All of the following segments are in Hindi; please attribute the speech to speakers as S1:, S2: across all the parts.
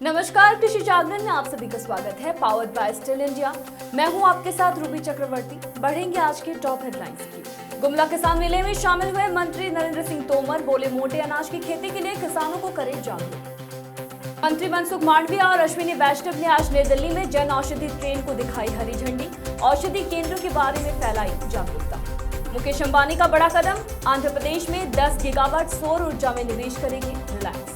S1: नमस्कार, कृषि जागरण में आप सभी का स्वागत है। Powered by still India. मैं हूं आपके साथ रूबी चक्रवर्ती। बढ़ेंगे आज के टॉप हेडलाइंस की। गुमला किसान मेले में शामिल हुए मंत्री नरेंद्र सिंह तोमर। बोले मोटे अनाज की खेती के लिए किसानों को करें जागरूक। मंत्री मनसुख मांडविया और अश्विनी वैष्णव ने आज नई दिल्ली में जन औषधि ट्रेन को दिखाई हरी झंडी। औषधि केंद्रों के बारे में फैलाई जागरूकता। मुकेश अंबानी का बड़ा कदम। आंध्र प्रदेश में 10 गीगावाट सौर ऊर्जा में निवेश करेगी रिलायंस।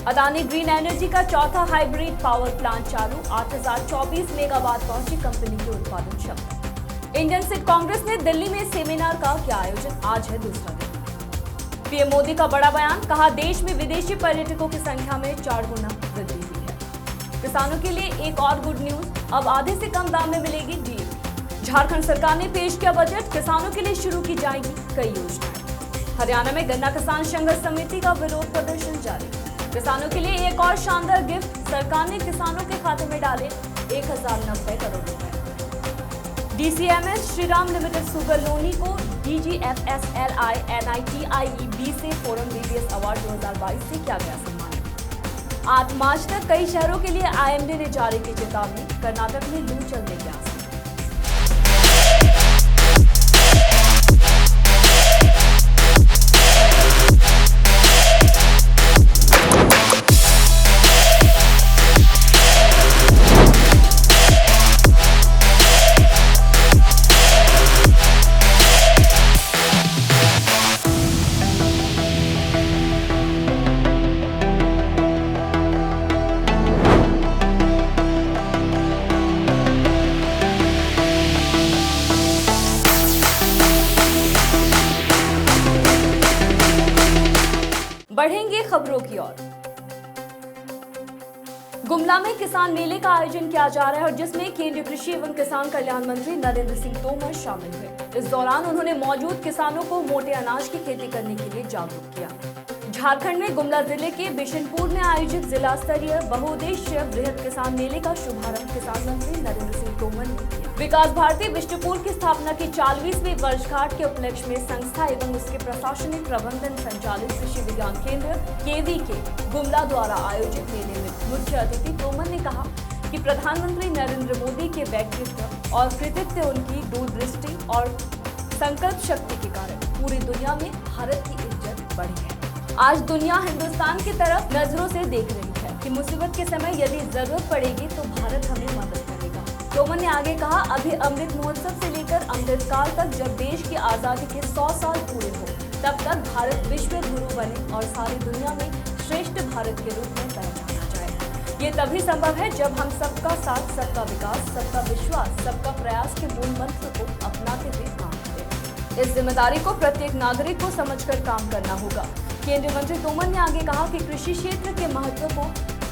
S1: अदानी ग्रीन एनर्जी का चौथा हाइब्रिड पावर प्लांट चालू। 8024 मेगावाट पहुंची कंपनी की उत्पादन क्षमता। इंडियन सिख कांग्रेस ने दिल्ली में सेमिनार का किया आयोजन। आज है दूसरा दिन। पीएम मोदी का बड़ा बयान। कहा देश में विदेशी पर्यटकों की संख्या में 4 गुना वृद्धि हुई है। किसानों के लिए एक और गुड न्यूज, अब आधे से कम दाम में मिलेगी डीएपी। झारखंड सरकार ने पेश किया बजट। किसानों के लिए शुरू की जाएगी कई योजनाएं। हरियाणा में गन्ना किसान संघर्ष समिति का विरोध प्रदर्शन जारी। किसानों के लिए एक और शानदार गिफ्ट। सरकार ने किसानों के खाते में डाले 1090 करोड़ रुपए। डीसीएमएस श्रीराम लिमिटेड सुगर लोनी को डीजीएफएसएलआई NITIE से फोरम बीबीएस अवार्ड 2022 से किया गया सम्मानित। 8 मार्च तक कई शहरों के लिए IMD ने जारी की चेतावनी। कर्नाटक में लू चलने के आसार। बढ़ेंगे खबरों की ओर। गुमला में किसान मेले का आयोजन किया जा रहा है और जिसमें केंद्रीय कृषि एवं किसान कल्याण मंत्री नरेंद्र सिंह तोमर शामिल हुए। इस दौरान उन्होंने मौजूद किसानों को मोटे अनाज की खेती करने के लिए जागरूक किया। झारखंड में गुमला जिले के बिशनपुर में आयोजित जिला स्तरीय बहुउद्देशीय वृहद किसान मेले का शुभारंभ किसान मंत्री नरेंद्र सिंह तोमर ने किया। विकास भारती बिष्टुपुर की स्थापना की 40वीं वर्षगांठ के उपलक्ष्य में संस्था एवं उसके प्रशासनिक प्रबंधन संचालित कृषि विज्ञान केंद्र केवी के गुमला द्वारा आयोजित मेले में मुख्य अतिथि तोमर ने कहा कि प्रधानमंत्री नरेंद्र मोदी के व्यक्तित्व और कृतित्व, उनकी दूरदृष्टि और संकल्प शक्ति के कारण पूरी दुनिया में भारत की इज्जत बढ़ी है। आज दुनिया हिंदुस्तान की तरफ नजरों से देख रही है कि मुसीबत के समय यदि जरूरत पड़ेगी तो भारत हमें मदद करेगा। तोमर ने आगे कहा, अभी अमृत महोत्सव से लेकर अमृतकाल तक जब देश की आजादी के 100 साल पूरे हो तब तक भारत विश्व गुरु बने और सारी दुनिया में श्रेष्ठ भारत के रूप में पहचाना जाए। ये तभी संभव है जब हम सबका साथ, सबका विकास, सबका विश्वास, सबका प्रयास के मूल मंत्र को अपनाते हुए काम करें। इस जिम्मेदारी को प्रत्येक नागरिक को समझकर काम करना होगा। केंद्रीय मंत्री तोमर ने आगे कहा कि कृषि क्षेत्र के महत्व को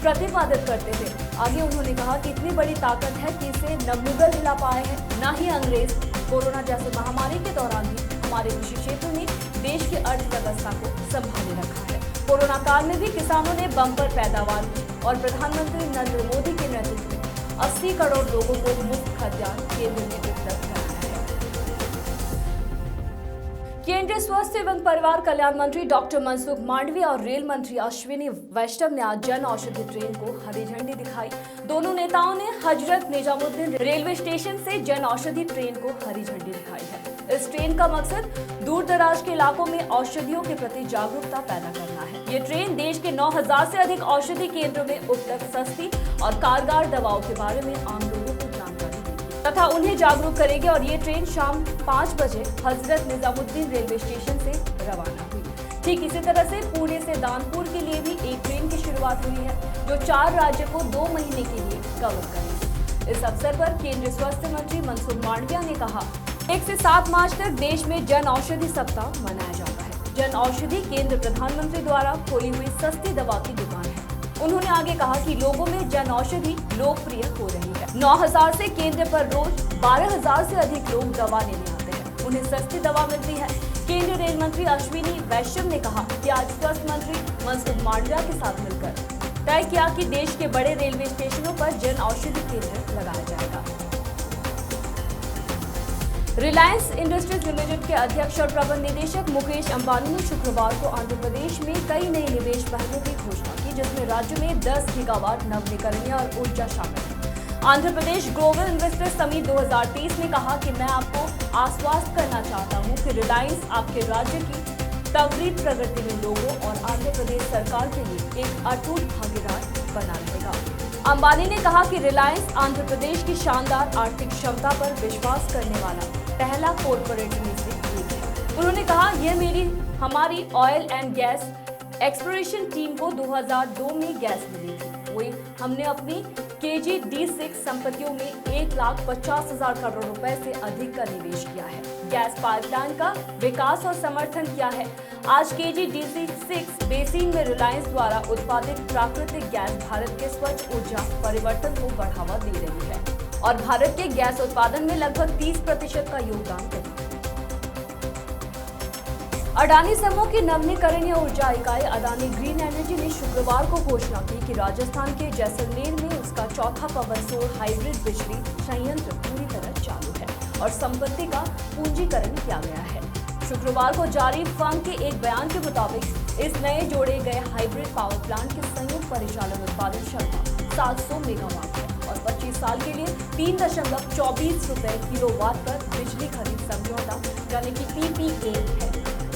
S1: प्रतिपादित करते हुए आगे उन्होंने कहा कि इतनी बड़ी ताकत है कि इसे न मुगल हिला पाए हैं न ही अंग्रेज। कोरोना जैसे महामारी के दौरान भी हमारे कृषि क्षेत्र ने देश की अर्थव्यवस्था को संभाले रखा है। कोरोना काल में भी किसानों ने बम्पर पैदावार की और प्रधानमंत्री नरेंद्र मोदी के नेतृत्व में 80 करोड़ लोगों को मुफ्त खाद्यान्न केंद्र में उपलब्ध कराया है। केंद्रीय स्वास्थ्य एवं परिवार कल्याण मंत्री डॉक्टर मनसुख मांडविया और रेल मंत्री अश्विनी वैष्णव ने आज जन औषधि ट्रेन को हरी झंडी दिखाई। दोनों नेताओं ने हजरत निजामुद्दीन रेलवे स्टेशन से जन औषधि ट्रेन को हरी झंडी दिखाई है। इस ट्रेन का मकसद दूर दराज के इलाकों में औषधियों के प्रति जागरूकता पैदा करना है। ये ट्रेन देश के 9000 से अधिक औषधि केंद्रों में उपलब्ध सस्ती और कारगर दवाओं के बारे में आम लोगों को जानकारी देगी तथा उन्हें जागरूक करेगी और ये ट्रेन शाम 5 बजे हजरत निजामुद्दीन रेलवे स्टेशन से रवाना हुई। ठीक इसी तरह से पुणे से दानपुर के लिए भी एक ट्रेन की शुरुआत हुई है जो 4 राज्यों को 2 महीने के लिए कवर करेगी। इस अवसर पर केंद्रीय स्वास्थ्य मंत्री मनसुख मांडविया ने कहा, 1 से 7 मार्च तक देश में जन औषधि सप्ताह मनाया जाता है। जन औषधि केंद्र प्रधानमंत्री द्वारा खोली हुई सस्ती दवा की दुकान है। उन्होंने आगे कहा कि लोगों में जन औषधि लोकप्रिय हो रही है। 9000 से केंद्र पर रोज 12000 से अधिक लोग दवा लेने आते हैं। उन्हें सस्ती दवा मिलती है। केंद्रीय रेल मंत्री अश्विनी वैष्णव ने कहा कि आज स्वास्थ्य मंत्री मनसुख मांडविया के साथ मिलकर तय किया कि देश के बड़े रेलवे स्टेशनों पर जन औषधि केंद्र लगाया जाएगा। रिलायंस इंडस्ट्रीज लिमिटेड के अध्यक्ष और प्रबंध निदेशक मुकेश अंबानी ने शुक्रवार को आंध्र प्रदेश में कई नए निवेश पहलों की घोषणा की, जिसमें राज्य में 10 गीगावाट नवीकरणीय और ऊर्जा शामिल है। Andhra Pradesh global investor summit 2023 ने कहा कि मैं आपको आश्वस्त करना चाहता हूं कि रिलायंस आपके राज्य की त्वरित प्रगति में लोगों और आंध्र प्रदेश सरकार के लिए एक अटूट भागीदार बना रहेगा। अंबानी ने कहा कि रिलायंस आंध्र प्रदेश की शानदार आर्थिक क्षमता पर विश्वास करने वाला पहला कॉरपोरेट में से एक है। उन्होंने कहा, यह हमारी oil and gas exploration team को 2002 में गैस मिली थी। वही हमने अपनी KG-D6 संपत्तियों में 1,50,000 करोड़ रुपए से अधिक का निवेश किया है। गैस पाइपलाइन का विकास और समर्थन किया है। आज KG-D6 बेसिन में रिलायंस द्वारा उत्पादित प्राकृतिक गैस भारत के स्वच्छ ऊर्जा परिवर्तन को बढ़ावा दे रही है और भारत के गैस उत्पादन में लगभग 30% का योगदान करेगी। अडानी समूह की नवीकरणीय ऊर्जा इकाई अडानी ग्रीन एनर्जी ने शुक्रवार को घोषणा की कि राजस्थान के जैसलमेर में उसका चौथा पवन सौर हाइब्रिड बिजली संयंत्र पूरी तरह चालू है और संपत्ति का पूंजीकरण किया गया है। शुक्रवार को जारी फर्म के एक बयान के मुताबिक इस नए जोड़े गए हाइब्रिड पावर प्लांट के संयुक्त परिचालन उत्पादन क्षमता 700 मेगावाट है और 25 साल के लिए 3.24 रुपए किलोवाट पर बिजली खरीद समझौता यानी कि PPA है।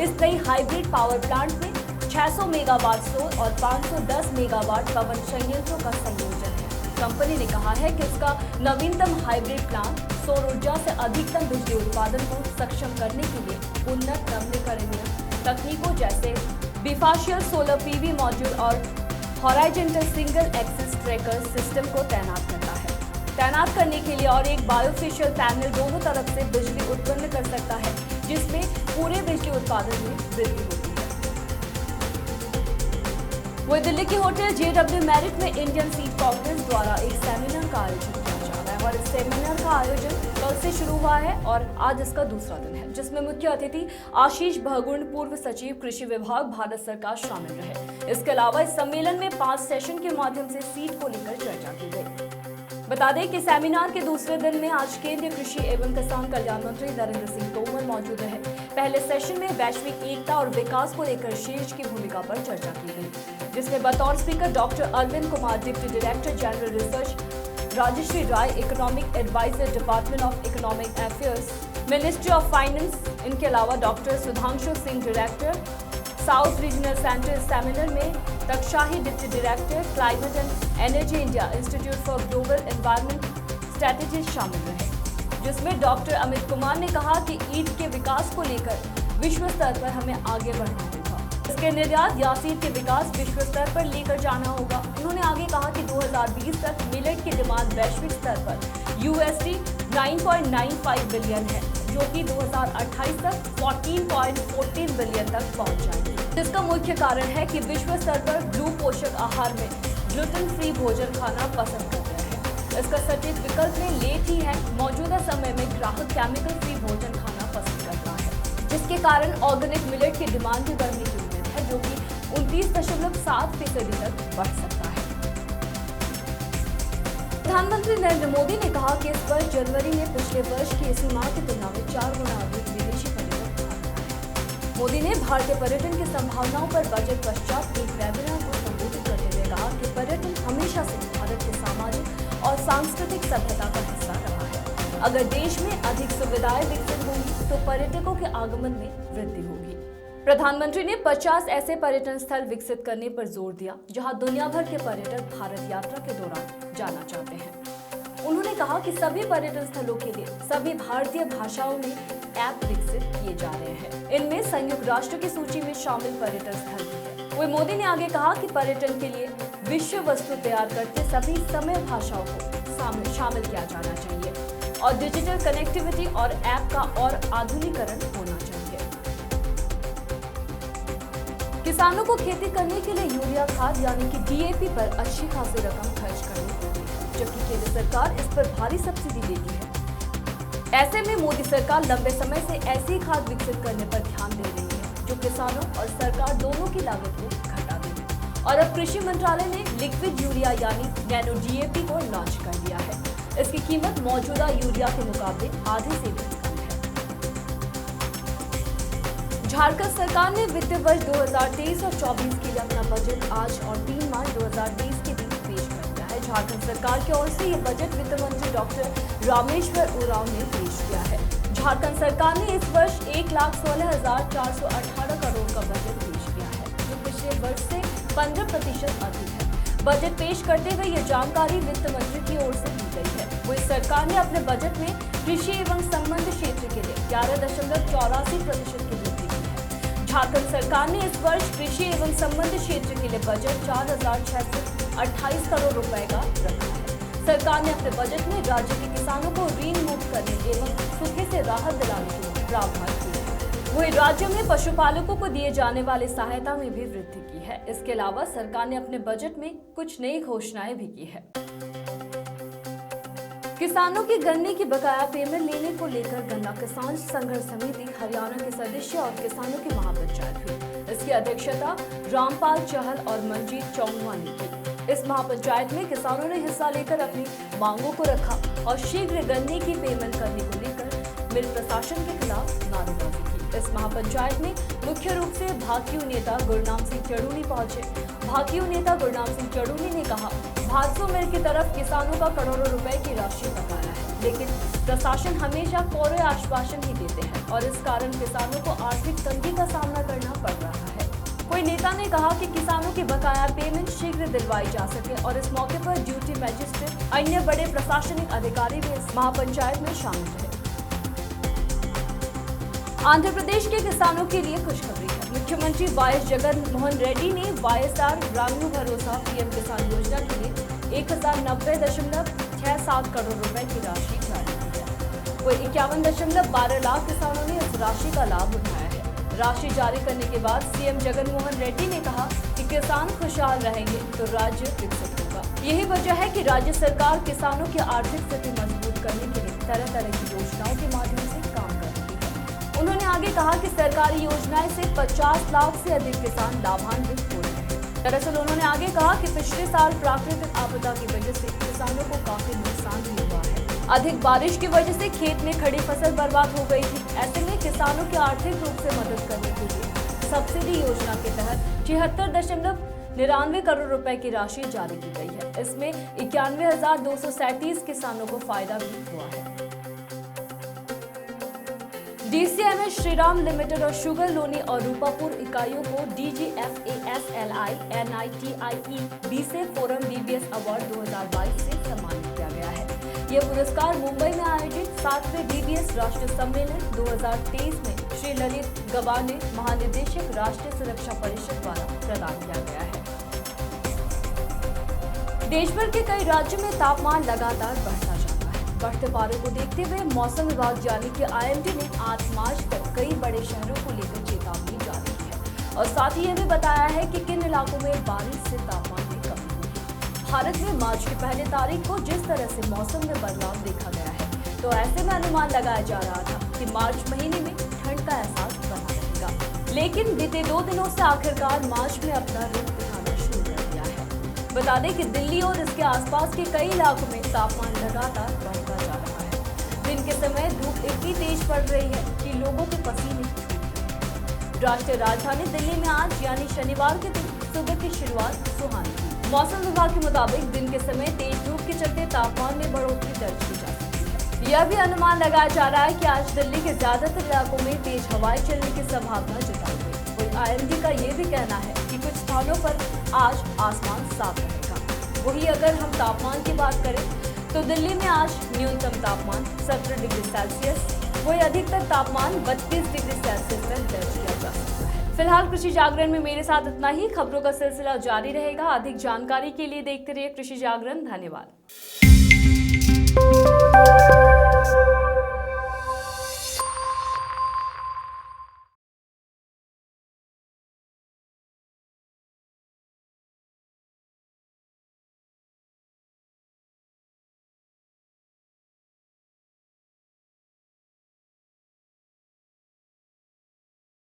S1: इस नई हाइब्रिड पावर प्लांट में 600 मेगावाट सौर और 510 मेगावाट पवन संयंत्रों का संयोजन है। कंपनी ने कहा है कि इसका नवीनतम हाइब्रिड प्लांट सौर ऊर्जा से अधिकतम बिजली उत्पादन को सक्षम करने के लिए उन्नत नवीकरणीय तकनीकों जैसे बिफाशियल सोलर PV मॉड्यूल और horizontal single axis tracker system को तैनात करने के लिए और एक बायोफिशियल पैनल दोनों तरफ से बिजली उत्पन्न कर सकता है, जिसमें पूरे बिजली उत्पादन में वृद्धि होती है। वही दिल्ली के होटल JW मैरिट में इंडियन सीड कांग्रेस द्वारा एक सेमिनार का आयोजन किया जा रहा है और इस सेमिनार का आयोजन कल से शुरू हुआ है और आज इसका दूसरा दिन है, जिसमें मुख्य अतिथि आशीष बहगुण, पूर्व सचिव कृषि विभाग, भारत सरकार शामिल रहे। इसके अलावा इस सम्मेलन में 5 सेशन के माध्यम से सीड को लेकर चर्चा की गई। बता दें कि सेमिनार के दूसरे दिन में आज केंद्रीय कृषि एवं किसान कल्याण मंत्री नरेंद्र सिंह तोमर मौजूद रहे। पहले सेशन में वैश्विक एकता और विकास को लेकर शीर्ष की भूमिका पर चर्चा की गई, जिसमें बतौर speaker doctor Arvind Kumar, deputy director general research Rajshree Rai, economic adviser, department of economic affairs, ministry of finance, इनके अलावा doctor Sudhanshu Singh, director south regional centre. Seminar में तक्षाही, deputy director climate and energy, India institute for global environment strategy शामिल रहे, जिसमें डॉक्टर अमित कुमार ने कहा कि ईट के विकास को लेकर विश्व स्तर पर हमें आगे बढ़ना होगा। इसके निर्यात या सीड के विकास विश्व स्तर पर लेकर जाना होगा। उन्होंने आगे कहा कि 2020 तक मिलेट की डिमांड वैश्विक स्तर पर USD 9.95 बिलियन है, जो कि 2028 तक 14.14 बिलियन तक पहुंच जाएगी, जिसका मुख्य कारण है कि विश्व स्तर पर ब्लू पोषक आहार में ग्लूटेन फ्री भोजन खाना पसंद करते हैं। इसका सटीक विकल्प में लेट ही है। मौजूदा समय में ग्राहक केमिकल फ्री भोजन खाना पसंद कर रहा है, जिसके कारण ऑर्गेनिक मिलेट की डिमांड भी बढ़ने की उम्मीद है, जो कि 29.7% तक बढ़ सकता है। प्रधानमंत्री नरेंद्र मोदी ने कहा कि इस वर्ष जनवरी में पिछले वर्ष की इसी माह की तुलना में 4 गुना अधिक विदेशी पर्यटक भारत आए। मोदी ने भारतीय पर्यटन की संभावनाओं पर बजट पश्चात एक वेबिनार को संबोधित करते हुए कहा कि पर्यटन हमेशा से भारत के सामाजिक और सांस्कृतिक सभ्यता का हिस्सा रहा है। अगर देश में अधिक सुविधाएं विकसित होंगी तो पर्यटकों के आगमन में वृद्धि होगी। प्रधानमंत्री ने 50 ऐसे पर्यटन स्थल विकसित करने पर जोर दिया जहां दुनिया भर के पर्यटक भारत यात्रा के दौरान जाना चाहते हैं। उन्होंने कहा कि सभी पर्यटन स्थलों के लिए सभी भारतीय भाषाओं में ऐप विकसित किए जा रहे हैं। इनमें संयुक्त राष्ट्र की सूची में शामिल पर्यटन स्थल भी है। वही मोदी ने आगे कहा कि पर्यटन के लिए विषय वस्तु तैयार करते सभी समय भाषाओं को शामिल किया जाना चाहिए और डिजिटल कनेक्टिविटी और ऐप का और आधुनिकीकरण होना चाहिए। किसानों को खेती करने के लिए यूरिया खाद यानी कि DAP पर अच्छी खासी रकम खर्च करनी होती है, जबकि केंद्र सरकार इस पर भारी सब्सिडी देती है। ऐसे में मोदी सरकार लंबे समय से ऐसी खाद विकसित करने पर ध्यान दे रही है जो किसानों और सरकार दोनों की लागत को घटा देगी। और अब कृषि मंत्रालय ने लिक्विड यूरिया यानी नैनो DAP को लॉन्च कर दिया है। इसकी कीमत मौजूदा यूरिया के मुकाबले आधे से भी कम है। झारखंड सरकार ने वित्तीय वर्ष 2023 और 24 के लिए अपना बजट आज और 3 मार्च 2023 के बीच पेश कर दिया है। झारखंड सरकार की ओर से ये बजट वित्त मंत्री डॉक्टर रामेश्वर उरांव ने पेश किया है। झारखंड सरकार ने इस वर्ष 1,16,418 करोड़ का बजट पेश किया है, जो पिछले वर्ष से 15% अधिक है। बजट पेश करते हुए ये जानकारी वित्त मंत्री की ओर से दी गई है। वही सरकार ने अपने बजट में कृषि एवं संबंध क्षेत्र के लिए 11.84% की वृद्धि की है। झारखंड सरकार ने इस वर्ष कृषि एवं संबंध क्षेत्र के लिए बजट 4,628 करोड़ रुपए का रखा है। सरकार ने अपने बजट में राज्य के किसानों को ऋण मुक्त करने एवं सूखे से राहत दिलाने के लिए प्रावधान किए हैं। वही राज्य में पशुपालकों को दिए जाने वाले सहायता में भी वृद्धि की है। इसके अलावा सरकार ने अपने बजट में कुछ नई घोषणाएं भी की है। किसानों की गन्ने की बकाया पेमेंट लेने को लेकर गन्ना किसान संघर्ष समिति हरियाणा के सदस्य और किसानों की महापंचायत हुई। इसकी अध्यक्षता रामपाल चहल और मंजीत चौंगवा ने की। इस महापंचायत में किसानों ने हिस्सा लेकर अपनी मांगों को रखा और शीघ्र गन्ने की पेमेंट करने को लेकर मिल प्रशासन के खिलाफ नारेबाजी की। इस महापंचायत में मुख्य रूप से भाकियू नेता गुरनाम सिंह चढ़ूनी पहुंचे। भाकियू नेता गुरनाम सिंह चढ़ूनी ने कहा, भादसों मिल की तरफ किसानों का करोड़ों रुपए की राशि बकाया है, लेकिन प्रशासन हमेशा कोरे आश्वासन ही देते हैं और इस कारण किसानों को आर्थिक तंगी का सामना करना पड़ रहा है। कोई नेता ने कहा कि किसानों की बकाया पेमेंट शीघ्र दिलवाई जा सके और इस मौके पर ड्यूटी मजिस्ट्रेट अन्य बड़े प्रशासनिक अधिकारी भी इस महापंचायत में शामिल रहे। आंध्र प्रदेश के किसानों के लिए खुशखबरी है। मुख्यमंत्री वाईएस जगन मोहन रेड्डी ने वाईएसआर ग्रामीण भरोसा पीएम किसान योजना के लिए 1090.67 करोड़ रुपए की राशि जारी की है। कोई 51.12 लाख किसानों ने इस राशि का लाभ उठाया है। राशि जारी करने के बाद सीएम जगन मोहन रेड्डी ने कहा कि किसान खुशहाल रहेंगे तो राज्य विकसित होगा। यही वजह है कि राज्य सरकार किसानों की आर्थिक स्थिति मजबूत करने के लिए तरह तरह की योजनाओं के माध्यम से काम कर रही है। उन्होंने आगे कहा कि सरकारी योजनाएं से 50 लाख से अधिक किसान लाभान्वित हो रहे हैं। दरअसल उन्होंने आगे कहा कि पिछले साल प्राकृतिक आपदा की वजह से किसानों को काफी नुकसान भी हुआ है। अधिक बारिश की वजह से खेत में खड़ी फसल बर्बाद हो गई थी। ऐसे में किसानों की आर्थिक रूप से मदद करने के लिए सब्सिडी योजना के तहत 76.99 करोड़ रुपए की राशि जारी की गई है। इसमें 91,237 किसानों को फायदा भी हुआ है। डीसीएमएस श्रीराम लिमिटेड और शुगर लोनी और रूपापुर इकाइयों को DGFASLI NITIE बीसे फोरम BBS अवार्ड 2022 से सम्मानित किया गया है। यह पुरस्कार मुंबई में आयोजित 7वें BBS राष्ट्रीय सम्मेलन 2023 में श्री ललित गवाने महानिदेशक राष्ट्रीय सुरक्षा परिषद द्वारा प्रदान किया गया है। देश भर के कई राज्यों में तापमान लगातार बढ़ता जाता है। बढ़ते पारे को देखते हुए मौसम विभाग यानी कि IMD ने 8 मार्च तक कई बड़े शहरों को लेकर चेतावनी जारी की है और साथ ही यह भी बताया है कि किन इलाकों में बारिश से तापमान में कमी होगी। भारत में मार्च की पहली तारीख को जिस तरह से मौसम में बदलाव देखा गया है, तो ऐसे में अनुमान लगाया जा रहा था कि मार्च महीने में ठंड का एहसास बना रहेगा, लेकिन बीते 2 दिनों से आखिरकार मार्च में अपना रुख दिखाना शुरू कर दिया है। बता दें कि दिल्ली और इसके आसपास के कई इलाकों में तापमान लगातार बढ़ता जा रहा है। दिन के समय धूप इतनी तेज पड़ रही है कि लोगों के पसीने छूट रहे हैं। राष्ट्रीय राजधानी दिल्ली में आज यानी शनिवार के दिन सुबह की शुरुआत सुहानी थी। मौसम विभाग के मुताबिक दिन के समय तेज धूप के चलते तापमान में बढ़ोतरी दर्ज की जा सकती है। यह भी अनुमान लगाया जा रहा है कि आज दिल्ली के ज्यादातर इलाकों में तेज हवाएं चलने की संभावना जताई गई। IMD का ये भी कहना है कि कुछ स्थानों पर आज आसमान साफ रहेगा। वहीं अगर हम तापमान की बात करें तो दिल्ली में आज न्यूनतम तापमान 17 डिग्री सेल्सियस, वहीं अधिकतम तापमान 32 डिग्री सेल्सियस तक दर्ज किया जा सकता है। फिलहाल कृषि जागरण में मेरे साथ इतना ही। खबरों का सिलसिला जारी रहेगा। अधिक जानकारी के लिए देखते रहिए कृषि जागरण। धन्यवाद।